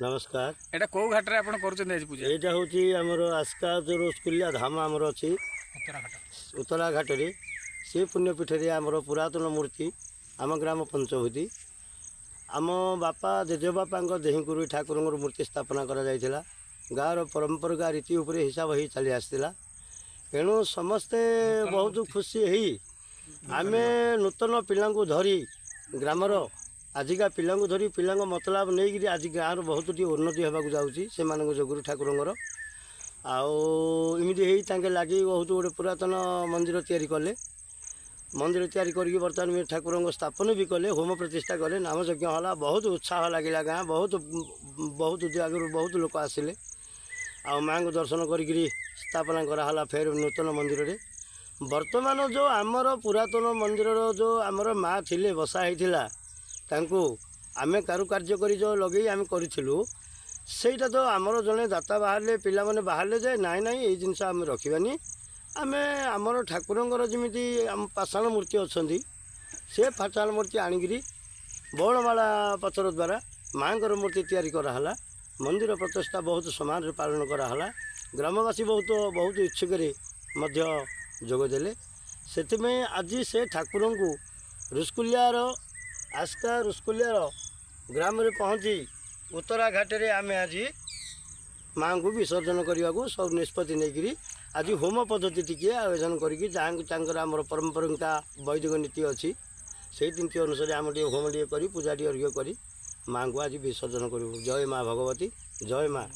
नमस्कार। एटा को घाट रे आपण करूछन आज पूजा? एटा होची हमर आस्का जो रोस्कुलिया धाम हमर अछि उत्तरा घाट रे से पुण्यपीठ रे हमर पुरातन मूर्ति आम ग्राम पंचवती आम बापा जेजे बापा देहीकुरु ठाकुर मूर्ति स्थापना करा जायतिला। गाँव परंपरा रीति उपरे हिसाब ही चली आसला। तेणु समस्ते बहुत खुशी है। आम नूतन पिला धरी ग्रामर आजिका पिला धरी पिला मतलब नहीं आज गाँव बहुत टी उन्नति होगा जाऊँगी से जोगुरु ठाकुर आमती लगे बहुत गोटे पुरातन मंदिर तैयारी कले। मंदिर तैयारी करके बर्तमान ठाकुर स्थापन भी कले, होम प्रतिष्ठा कले, नाम यज्ञ है। बहुत उत्साह लगे गाँ बहुत बहुत आगु बहुत लोक आसिले आ माँ को दर्शन करी स्थापना कराला। फेर नूतन मंदिर रे वर्तमान जो आमर पुरातन मंदिर जो आमर माँ थिले बसा होता आमे कारुकार्य करी जो लगे आम करूँ सेटा तो आमर जड़े दाता बाहर पिला माने बाहर जाए नाई नाई ये जिनस आम रखानी आम आमर ठाकुर जमी आम पाषाण मूर्ति अच्छा से पाषाण मूर्ति आणिकी बौणमाला पथर द्वारा माँ मूर्ति तैयारी कराला। मंदिर प्रतिष्ठा बहुत समान पालन कराला। ग्रामवासी बहुत बहुत इच्छुक जोगदेले से आज से ठाकुर को रुस्कुलियार आस्का रुस्कुलियार ग्राम रे पहुँची उत्तरा घाट रे आमे आज माँ को विसर्जन करने को सब निष्पत्ति नहीं आज होम पद्धति टी आयोजन करमर परंपरा वैदिक नीति अच्छी से नीति अनुसार आम होम टे कर पूजा टी अर्घ्य कर माँ को आज विसर्जन करूँ। जय माँ भगवती, जय माँ।